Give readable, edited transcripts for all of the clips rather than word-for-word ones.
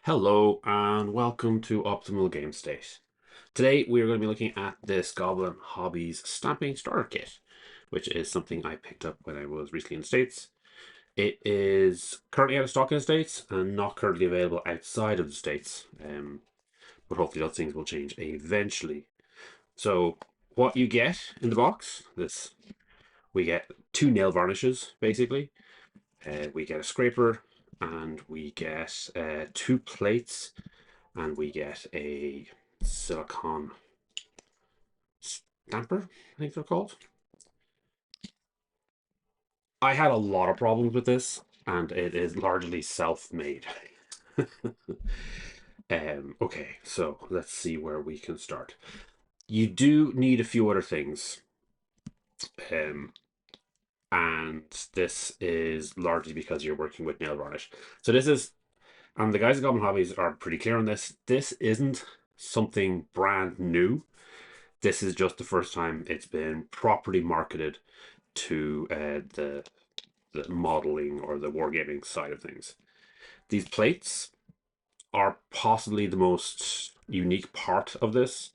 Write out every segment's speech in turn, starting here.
Hello and welcome to Optimal Game State. Today we are going to be looking at this Goblin Hobbies Stamping Starter Kit, which is something I picked up when I was recently in the States. It is currently out of stock in the States and not currently available outside of the States, but hopefully those things will change eventually. So what you get in the box, we get two nail varnishes basically. We get a scraper and we get two plates and we get a silicone stamper, I think they're called. I had a lot of problems with this, and it is largely self-made. Okay, so let's see where we can start. You do need a few other things, um, and this is largely because you're working with nail varnish. So this is, and the guys at Goblin Hobbies are pretty clear on this. This isn't something brand new. This is just the first time it's been properly marketed to the modeling or the wargaming side of things. These plates are possibly the most unique part of this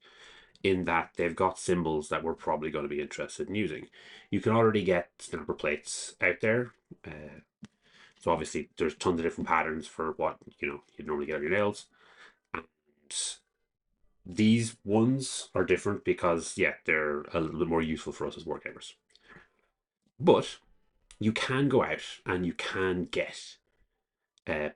in that they've got symbols that we're probably going to be interested in using. You can already get stamper plates out there. So obviously there's tons of different patterns for what you'd normally get on your nails. And these ones are different because they're a little bit more useful for us as wargamers. But you can go out and you can get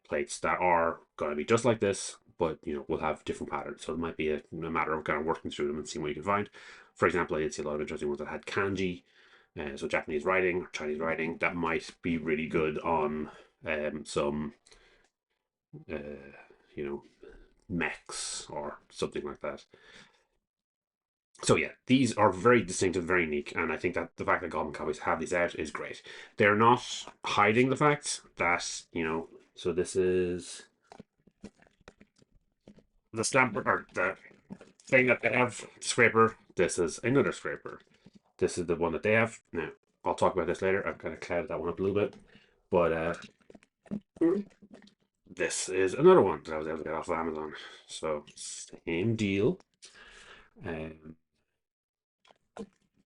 plates that are going to be just like this, but will have different patterns. So it might be a matter of kind of working through them and seeing what you can find. For example, I did see a lot of interesting ones that had kanji, so Japanese writing or Chinese writing. That might be really good on some, uh, you know, mechs or something like that. So yeah, these are very distinctive, very unique, and I think that the fact that Goblin Copies have these out is great. They're not hiding the fact that So this is the stamper or the thing that they have. Scraper. This is another scraper. This is the one that they have. Now I'll talk about this later. I've kind of clouded that one up a little bit, but this is another one that I was able to get off of Amazon. So same deal. Um,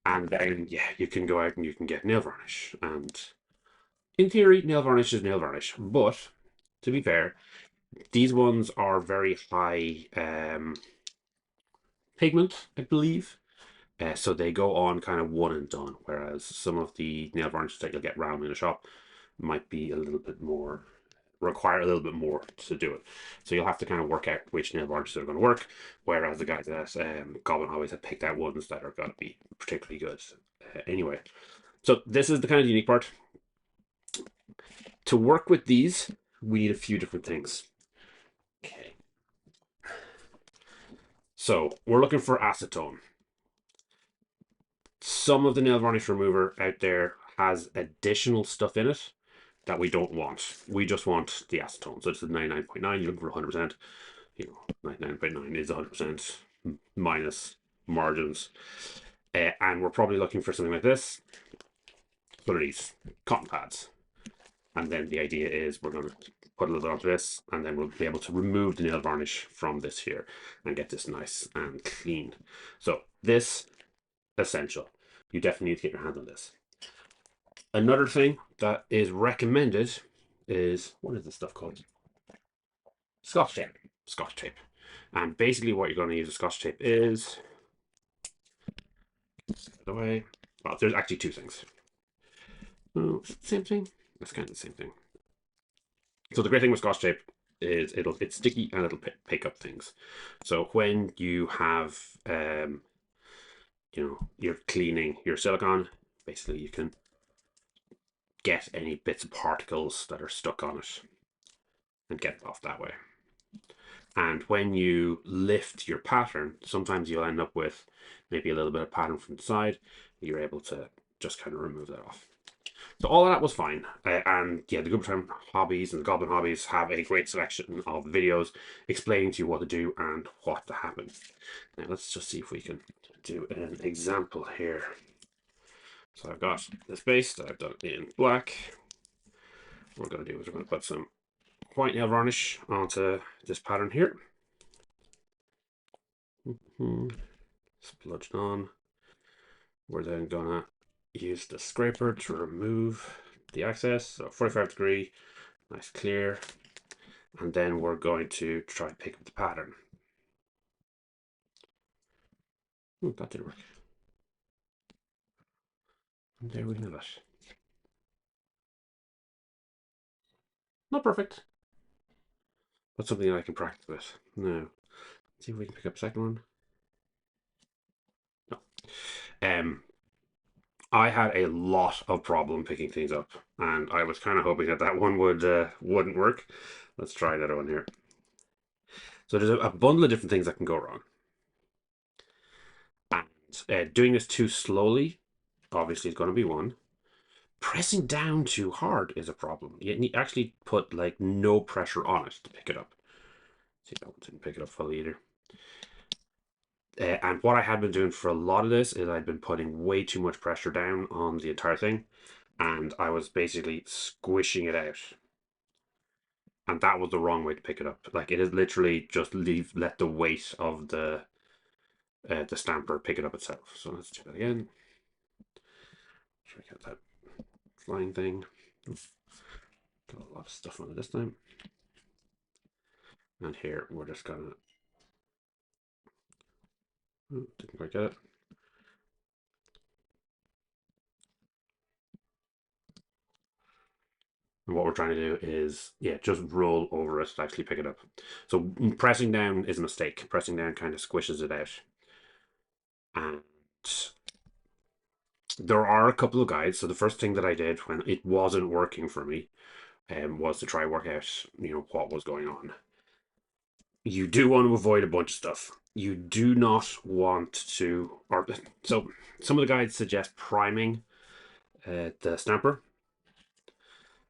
and then you can go out and you can get nail varnish. And in theory, nail varnish is nail varnish, but to be fair, these ones are very high pigment, I believe. So they go on kind of one and done, whereas some of the nail varnishes that you'll get round in a shop might be a little bit more, require a little bit more to do it. So you'll have to kind of work out which nail varnishes are going to work, whereas the guys at Goblin Hobbies have picked out ones that are going to be particularly good. Anyway, so this is the kind of unique part. To work with these, we need a few different things. Okay. So we're looking for acetone. Some of the nail varnish remover out there has additional stuff in it that we don't want. We just want the acetone. So it's the 99.9, you're looking for 100%. 99.9 is 100% minus margins. And we're probably looking for something like this. What are these? Cotton pads. And then the idea is we're going to put a little onto this, and then we'll be able to remove the nail varnish from this here and get this nice and clean. So this, essential. You definitely need to get your hands on this. Another thing that is recommended is, what is this stuff called? Scotch tape. Scotch tape. And basically what you're going to use with Scotch tape is, by the way, well, there's actually two things. Oh, is it the same thing? That's kind of the same thing. So the great thing with Scotch tape is it's sticky and it'll pick up things. So when you have you're cleaning your silicone, basically you can get any bits of particles that are stuck on it and get it off that way. And when you lift your pattern, sometimes you'll end up with maybe a little bit of pattern from the side. You're able to just kind of remove that off. So all of that was fine. And yeah, the Goblin Hobbies and the Goblin Hobbies have a great selection of videos explaining to you what to do and what to happen. Now let's just see if we can do an example here. So I've got this base that I've done in black. What we're going to do is we're going to put some white nail varnish onto this pattern here. Spludged on. We're then gonna use the scraper to remove the excess. So 45°, nice clear. And then we're going to try and pick up the pattern. That didn't work. And there we have it. Not perfect, but something I can practice with. Now, let's see if we can pick up a second one. No. I had a lot of problem picking things up, and I was kind of hoping that that one wouldn't work. Let's try that one here. So there's a bundle of different things that can go wrong. And doing this too slowly, obviously, is going to be one. Pressing down too hard is a problem. You actually put like no pressure on it to pick it up. See, that one didn't pick it up fully either. And what I had been doing for a lot of this is I'd been putting way too much pressure down on the entire thing, and I was basically squishing it out. And that was the wrong way to pick it up. Like, it is literally just let the weight of the stamper pick it up itself. So let's do that again. Try to get that flying thing. Got a lot of stuff on it this time. And here we're just gonna. Oh, didn't quite get it. And what we're trying to do is, yeah, just roll over it to actually pick it up. So pressing down is a mistake. Pressing down kind of squishes it out. And there are a couple of guides. So the first thing that I did when it wasn't working for me was to try work out, what was going on. You do want to avoid a bunch of stuff. You do not want to, so some of the guides suggest priming the stamper.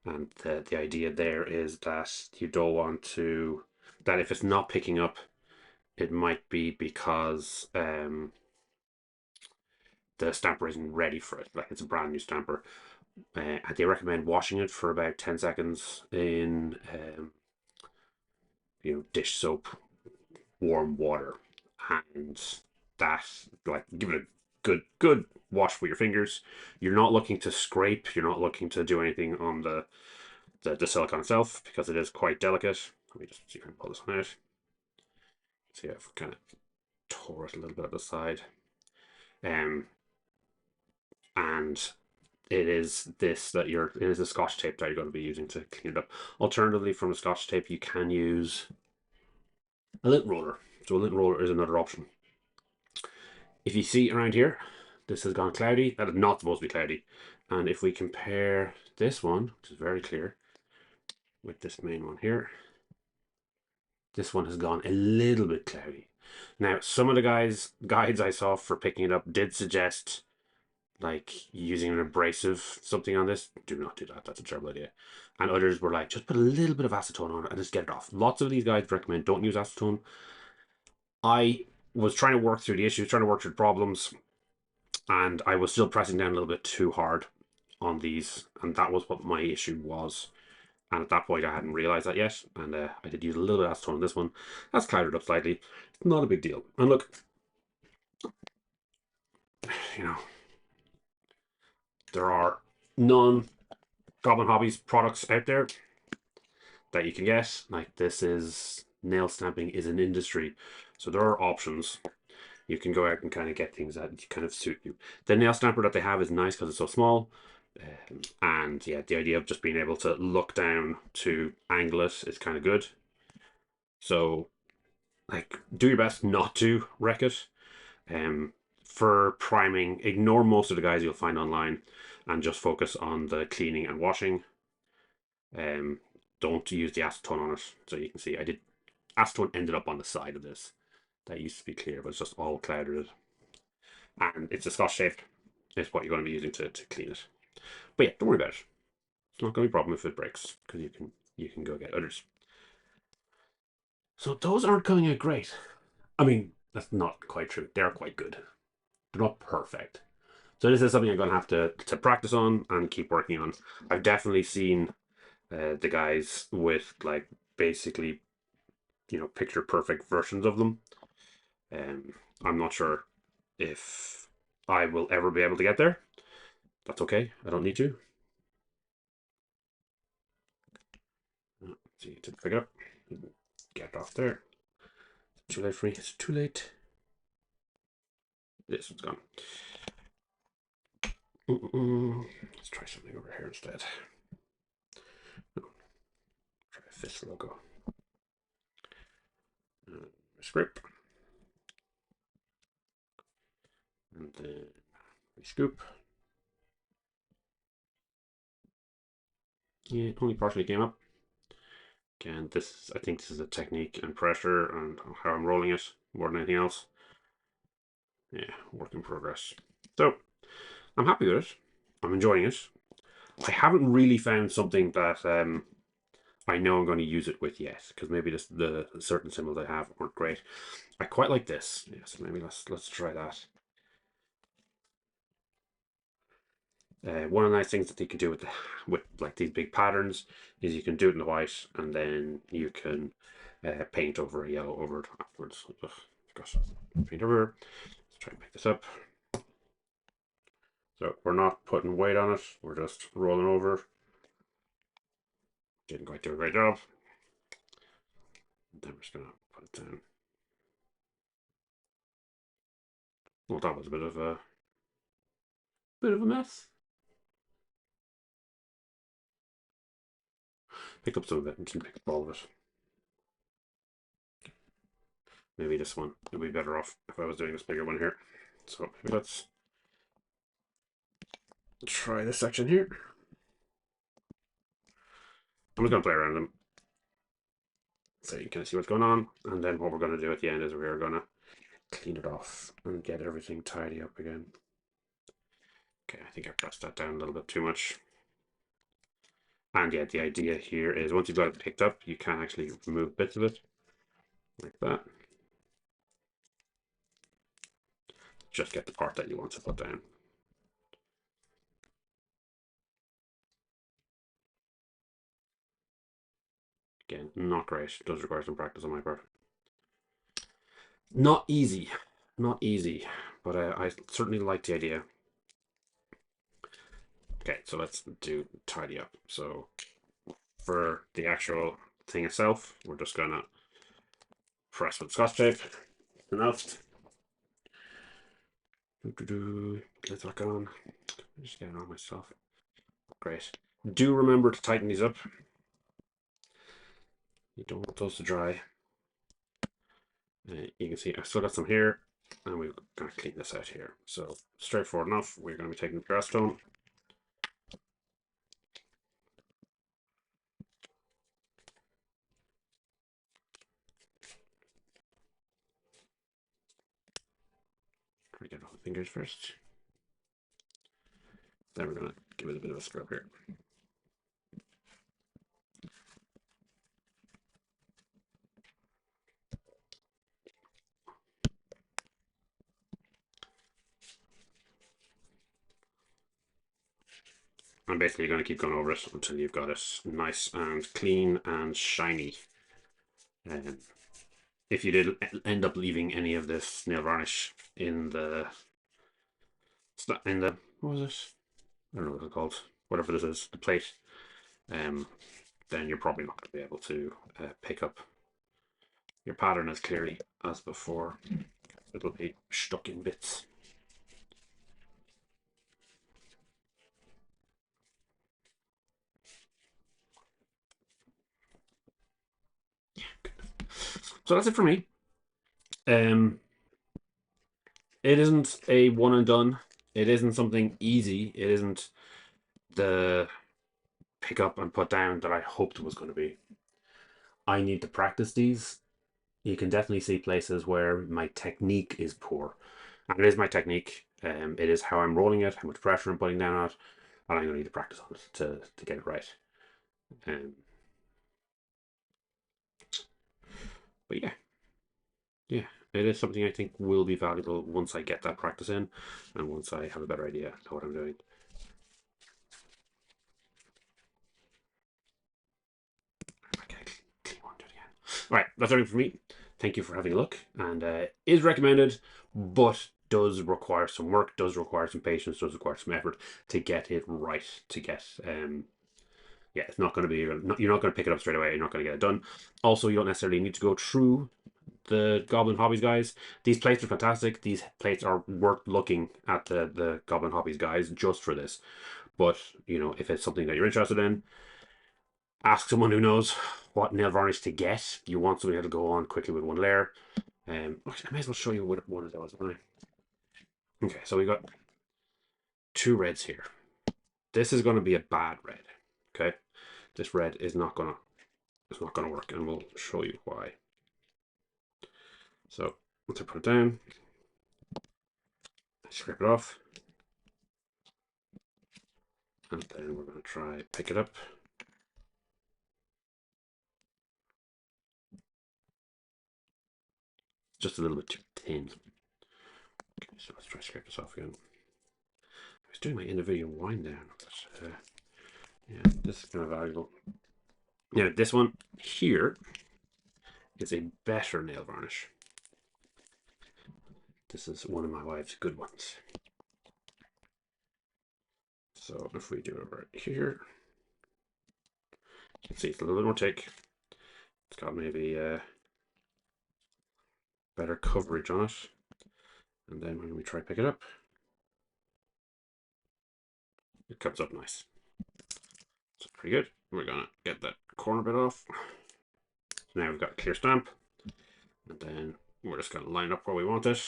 And the idea there is that you don't want to, that if it's not picking up, it might be because the stamper isn't ready for it. Like, it's a brand new stamper. They recommend washing it for about 10 seconds in dish soap, warm water, and that, like, give it a good wash with your fingers. You're not looking to scrape. You're not looking to do anything on the silicone itself, because it is quite delicate. Let me just see if I can pull this one out. See if I kind of tore it a little bit at the side. And it is the Scotch tape that you're going to be using to clean it up. Alternatively, from a Scotch tape, you can use a lint roller. So a lint roller is another option. If you see around here, this has gone cloudy. That is not supposed to be cloudy. And if we compare this one, which is very clear, with this main one here, this one has gone a little bit cloudy. Now, some of the guides I saw for picking it up did suggest, like, using an abrasive something on this. Do not do that. That's a terrible idea. And others were like, just put a little bit of acetone on it and just get it off. Lots of these guides recommend don't use acetone. I was trying to work through the issues, trying to work through the problems, and I was still pressing down a little bit too hard on these, and that was what my issue was. And at that point, I hadn't realized that yet, and I did use a little bit of acetone on this one. That's clouded up slightly. It's not a big deal. And look, there are non-Goblin Hobbies products out there that you can get. Like, this is, nail stamping is an industry, so there are options. You can go out and kind of get things that kind of suit you. The nail stamper that they have is nice because it's so small. And yeah, the idea of just being able to look down to angle it is kind of good. So, like, do your best not to wreck it. For priming, ignore most of the guys you'll find online and just focus on the cleaning and washing. Don't use the acetone on it. So you can see acetone ended up on the side of this. That used to be clear, but it's just all clouded. And it's a Scotch tape. It's what you're going to be using to clean it. But yeah, don't worry about it. It's not going to be a problem if it breaks, because you can go get others. So those aren't coming out great. I mean, that's not quite true. They're quite good. They're not perfect. So this is something I'm going to have to practice on and keep working on. I've definitely seen the guys with like basically, picture perfect versions of them. I'm not sure if I will ever be able to get there. That's okay. I don't need to. See, to pick it up, get it off there. It's too late for me. It's too late. This one's gone. Let's try something over here instead. No. Try a fist logo. Script. And then scoop. Yeah, it only partially came up. Again, I think this is a technique and pressure and how I'm rolling it more than anything else. Yeah, work in progress. So, I'm happy with it. I'm enjoying it. I haven't really found something that I know I'm going to use it with yet, because maybe the certain symbols I have aren't great. I quite like this. Yes, maybe let's try that. One of the nice things that you can do with like these big patterns is you can do it in the white, and then you can paint over a yellow over it afterwards. Ugh, gosh, paint over. Let's try and pick this up. So we're not putting weight on it, we're just rolling over. Didn't quite do a great job. Then we're just gonna put it down. Well, that was a bit of a mess. Picked up some of it and didn't pick up all of it. Maybe this one would be better off if I was doing this bigger one here. So maybe let's try this section here. I'm just going to play around them so you can see what's going on. And then what we're going to do at the end is we're going to clean it off and get everything tidy up again. Okay, I think I pressed that down a little bit too much. And yeah, the idea here is once you've got it picked up, you can actually remove bits of it like that. Just get the part that you want to put down. Again, not great. It does require some practice on my part. Not easy. Not easy. But I certainly like the idea. Okay, so let's do tidy up. So for the actual thing itself, we're just gonna press with Scotch tape. Enough. Let's back on. Just get it on myself. Great. Do remember to tighten these up. You don't want those to dry. You can see I still got some here, and we're going to clean this out here. So straightforward enough. We're going to be taking the acetone. Try to get all the fingers first. Then we're going to give it a bit of a scrub here. And basically you're going to keep going over it until you've got it nice and clean and shiny. If you did end up leaving any of this nail varnish in the what was it? I don't know what it's called. Whatever this is, the plate. Then you're probably not going to be able to pick up your pattern as clearly as before. It'll be stuck in bits. So that's it for me. It isn't a one and done. It isn't something easy. It isn't the pick up and put down that I hoped it was going to be. I need to practice these. You can definitely see places where my technique is poor. And it is my technique. It is how I'm rolling it, how much pressure I'm putting down on it, and I'm going to need to practice on it to get it right. But yeah, it is something I think will be valuable once I get that practice in, and once I have a better idea of what I'm doing. All right, that's everything for me. Thank you for having a look, and is recommended, but does require some work, does require some patience, does require some effort to get it right. To get yeah, it's not going to be you're not going to pick it up straight away. You're not going to get it done. Also, you don't necessarily need to go through the Goblin Hobbies guys. These plates are fantastic. These plates are worth looking at the Goblin Hobbies guys just for this. But you know, if it's something that you're interested in, ask someone who knows what nail varnish to get. You want something that'll go on quickly with one layer. Actually, I may as well show you what one of those. Okay, so we got two reds here. This is going to be a bad red. Okay, this red is not gonna work, and we'll show you why. So once I put it down, scrape it off, and then we're going to try pick it up. Just a little bit too thin. Okay, so let's try scrape this off again. I was doing my end of video wind down, but yeah, this is kind of valuable. Yeah, this one here is a better nail varnish. This is one of my wife's good ones. So if we do it right here, you can see it's a little bit more thick. It's got maybe better coverage on it. And then when we try to pick it up, it comes up nice. So pretty good. We're gonna get that corner bit off. So now we've got a clear stamp. And then we're just gonna line up where we want it.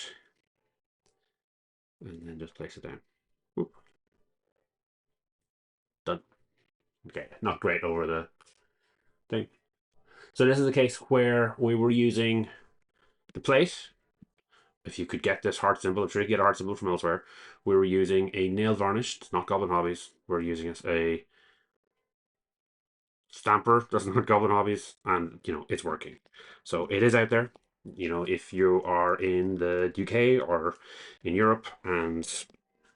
And then just place it down. Whoop. Done. Okay, not great over the thing. So this is a case where we were using the plate. If you could get this heart symbol, I'm sure you can get a heart symbol from elsewhere. We were using a nail varnish, not Goblin Hobbies. We're using a stamper, doesn't have Goblin Hobbies, and you know it's working. So it is out there. You know, if you are in the UK or in Europe and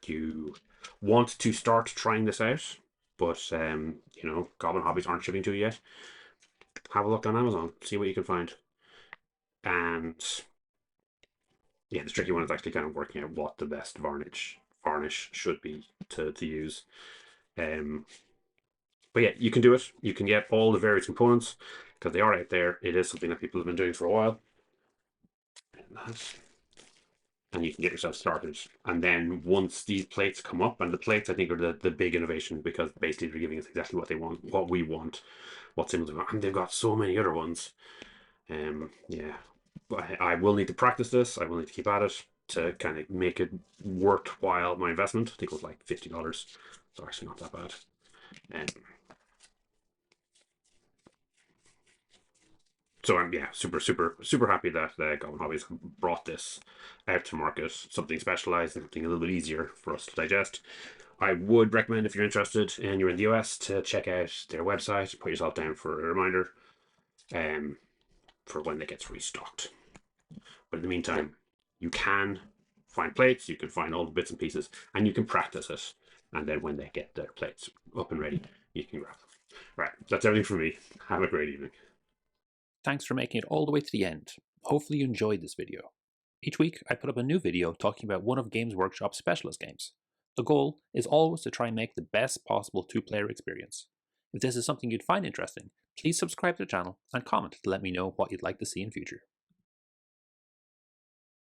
you want to start trying this out, but you know, Goblin Hobbies aren't shipping to you yet, have a look on Amazon, see what you can find. And yeah, the tricky one is actually kind of working out what the best varnish should be to use. But yeah, you can do it. You can get all the various components because they are out there. It is something that people have been doing for a while. And you can get yourself started. And then once these plates come up, and the plates I think are the big innovation because basically they're giving us exactly what they want, what we want, what symbols we want. And they've got so many other ones. Yeah. But I will need to practice this. I will need to keep at it to kind of make it worthwhile my investment. I think it was like $50. So actually not that bad. So I'm yeah super happy that Goblin Hobbies brought this out to market, something specialized and something a little bit easier for us to digest. I would recommend if you're interested and you're in the US to check out their website, put yourself down for a reminder for when it gets restocked. But in the meantime, you can find plates, you can find all the bits and pieces, and you can practice it. And then when they get their plates up and ready, you can grab them. Right, that's everything from me. Have a great evening. Thanks for making it all the way to the end. Hopefully you enjoyed this video. Each week I put up a new video talking about one of Games Workshop's specialist games. The goal is always to try and make the best possible two-player experience. If this is something you'd find interesting, please subscribe to the channel and comment to let me know what you'd like to see in future.